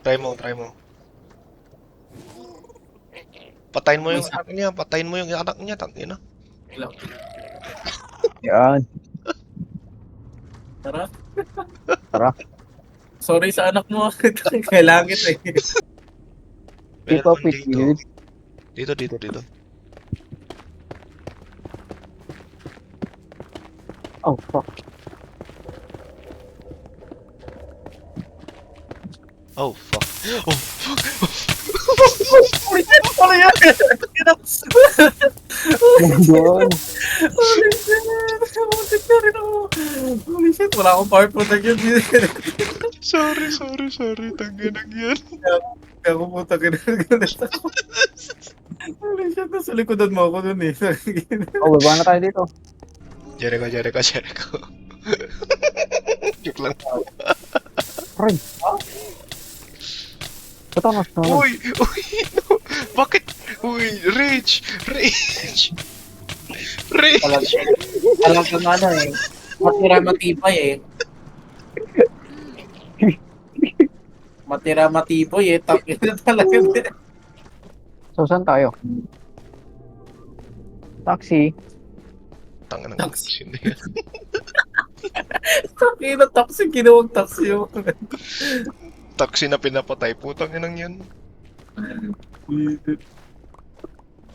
Try mo, try mo. Patayin mo May yung anak niya, patayin mo yung anak niya, tangina. lang. Yan. Tara. Tara. Sorry sa anak mo. Kailangan kita eh. Keep Meron up with dito. you. Dito. Oh, fuck. Oh, fuck. Oh, fuck. Holy shit! Ano yan? Doon. Holy shit! Muntik na rin ako. Holy shit! Wala akong power protection dito. Sorry. Tanginang yan. Kaya ako puta kinagalit ako. Holy shit! Nasa likodan mo ako dun eh. Oh, baba na tayo dito. Jericho. Joke lang. Ray. Ito na. Uy! No. Bakit? Uy, Rage! Talagang ano eh. Matira matibay eh. Matira matibay eh. Tapos na talaga. So, saan tayo? Taxi. Tangan ng Taxi. taxi na yan. Taxi na taxi. Ginawang taxi yung. Taxi na pinapatay. Putang inang yan.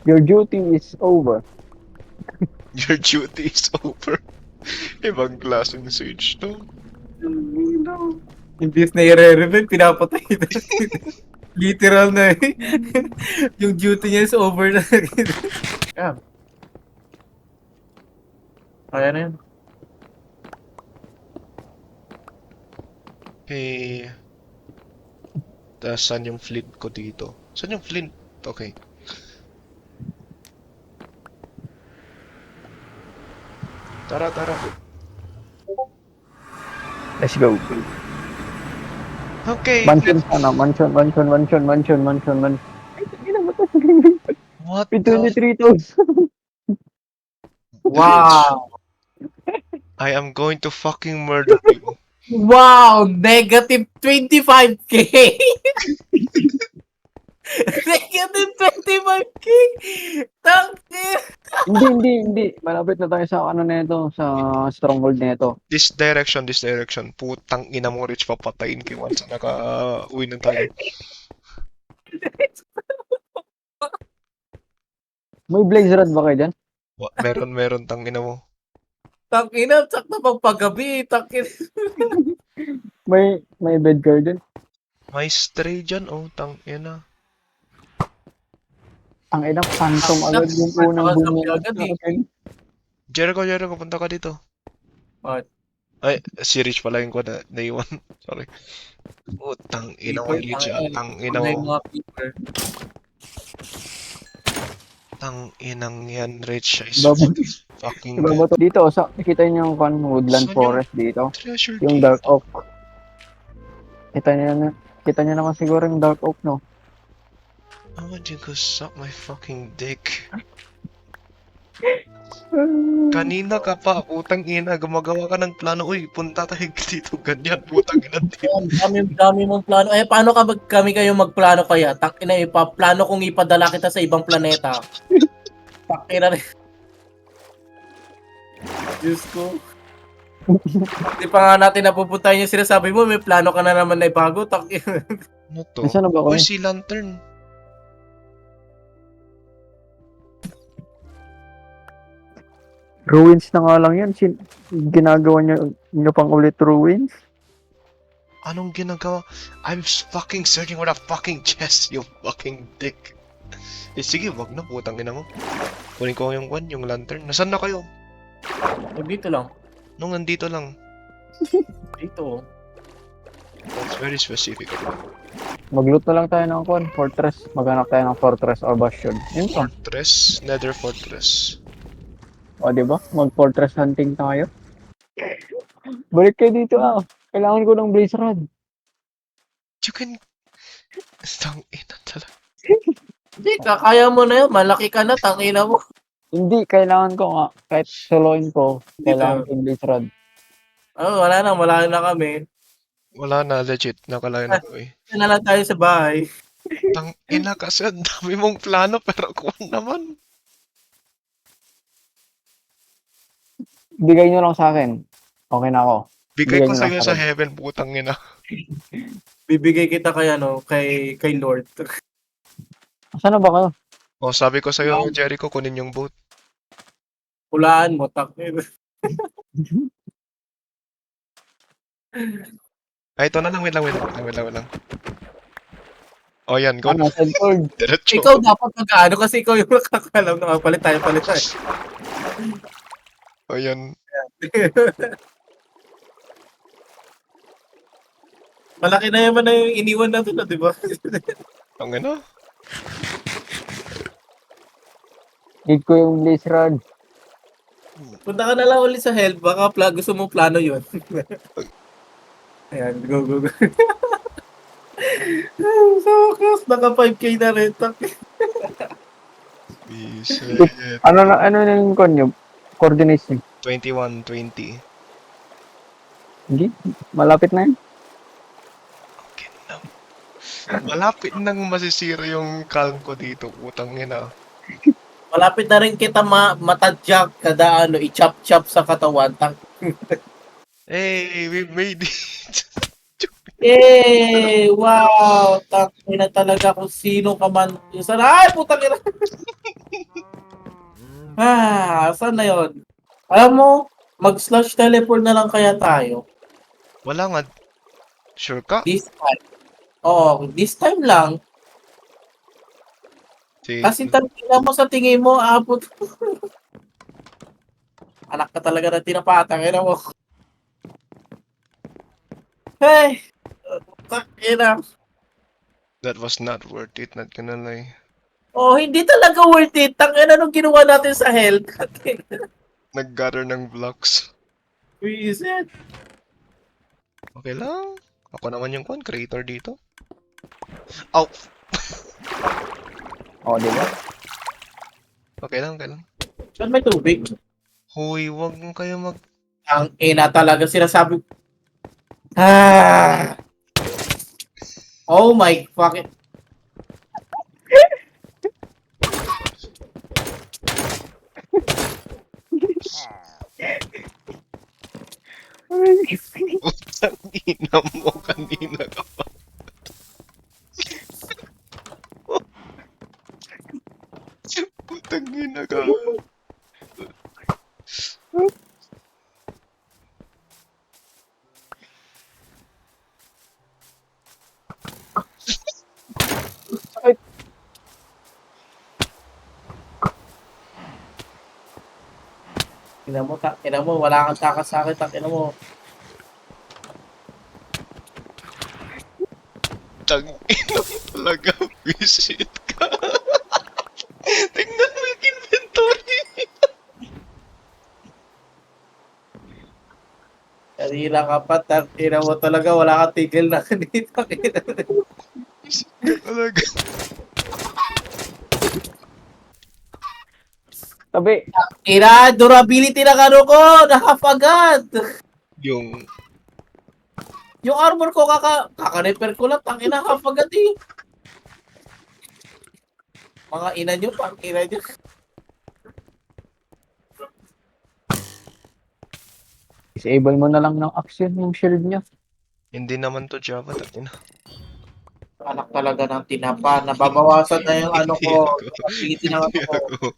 Your duty is over. Your duty is over. Ibang klaseng sage to. Hindi na i-re-revive, pinapatay na. Literal na eh. Yung duty niya is over na. Yeah. Kaya na yun. Okay. Saan yung flint ko dito? Saan yung flint? Okay. Tara. Let's go. Okay. Mansion sana. Mansion. What With the? 23,000. Wow! I am going to fucking murder you. Wow! Negative 25k! Negative 25k! Tangin! Hindi. Malapit na tayo sa ano nito, sa stronghold nito. This direction. Putang ina mo, Rich, papatayin kayo once naka-uwi na tayo. May blaze rod ba kayo dyan? Meron, tang ina mo. Tangina, sakto pang paggabi. Tangin. May bed garden. May stray dyan, oh, tang ina. Ang ina, phantom agad yung unang bunga. Agad eh. Jericho, punta ka dito. What? Ay, si Rich pala yung ko na naiwan. Sorry. Oh, tang ina mo, Rich, tang ina mo. Tang inang yan, Rich. I swear to fucking Diba God. dito, sa nakita niyo yung woodland Saan forest dito? Treasure Yung cave. dark oak. Kita niyo naman siguro yung dark oak, no? I want you to suck my fucking dick. Kanina ka pa, putang ina, gumagawa ka ng plano. Uy, punta tayo dito, ganyan, putang ina dito. Dami mong plano. Eh, paano kami kayo magplano kaya? Tangina, plano kong ipadala kita sa ibang planeta. Tangina rin. Diyos ko. Hindi pa nga natin napupuntahan yung sinasabi mo, may plano ka na naman na ibago. Tangina. Ano to? Nasaan na ba Uy, kayo? si Lantern. Ruins na nga lang yan. Ginagawa niyo pang ulit ruins? Anong ginagawa? I'm fucking searching for a fucking chest, you fucking dick. Eh, sige, wag na, putang ina mo. Kunin ko yung lantern. Nasaan na kayo? Dito lang. Nung nandito lang. Dito. That's very specific. Mag-loot na lang tayo ng fortress. Maghanap tayo ng fortress or bastion. Yun pa. Fortress, Nether Fortress. O, diba? Mag-fortress hunting tayo. Balik kayo dito Kailangan ko ng blaze rod. You can... Tang ina talaga. Hindi, kaya mo na yun. Malaki ka na, tangina mo. Hindi, kailangan ko nga. Kahit soloin ko, kailangan ko yung blaze rod. Wala na kami. Wala na, legit. Nakalayo na ko eh. Yan na lang tayo sa bahay. Tangina kasi ang dami mong plano pero kuwan naman. Bigay nyo lang sa akin. Okay na ako. Bigay Bigay ko nyo sa'yo lang sa sa akin. heaven, putang ina. Bibigay kita kay ano, kay Lord. Saan na ba kayo? O, sabi ko sa'yo, Jericho, kunin yung boat. Hulaan mo, takina. Ay, ito na lang, wait lang. O, yan, go. Ano, St. Lord? Diretso. Ikaw dapat magkaano kasi ikaw yung nakakalam na palit tayo. O, yan. Malaki na yaman na yung iniwan natin, di ba? Ang ina. Need ko yung blaze rod. Punta ka na lang ulit sa help, baka gusto mo plano yun. Ayan, go. So, close, naka 5K na rin. Bisit. Ano na yung konyo? Coordinates niyo? 21, 20. Hindi? Malapit na yun? Okay na. Malapit nang masisira yung calm ko dito, putang ina. Malapit na rin kita matadyak kada ano, i-chop-chop sa katawan. Hey, we made it. Eh, wow! Tangin na talaga kung sino ka man. Sana, ay, putang ina. Saan na yun? Alam mo, mag-slash teleport na lang kaya tayo. Wala nga. Sure ka? This time. Oo, this time lang. Kasi tangina mo sa tingin mo, abot. Anak ka talaga na tinapatang, ina mo. Hey! Tangina. That was not worth it, not gonna lie. Oh, hindi talaga worth it. Tangina nung ginawa natin sa health. Nag-gather ng blocks. Reset. Okay lang. Ako naman yung creator dito. Ow! O, di ba? Okay lang. Saan may tubig? Hoy, wag mo kayo mag... Ang ina talaga sinasabi. Oh my fucking. Putang ina mo kanina ka pa. Putang ina ka. Ina mo, wala kang takas sa akin, ina mo. Tang ina mo talaga. Visit ka. Tingnan mo yung inventory. Kanina ka pa, ina mo talaga, wala kang tigil na dito. Visit ka talaga. Tabi. Ina, durability ng ano ko, nakapagad. Yung... Yung armor ko, kaka-repair ko lang, tangina kapagad eh. Mga ina nyo, pang ina nyo. Disable mo na lang ng action yung shield niya. Hindi naman to Java. Ina. Anak talaga ng tinapa, nababawasan na yung ano ko, durability ng ano ko. Ako.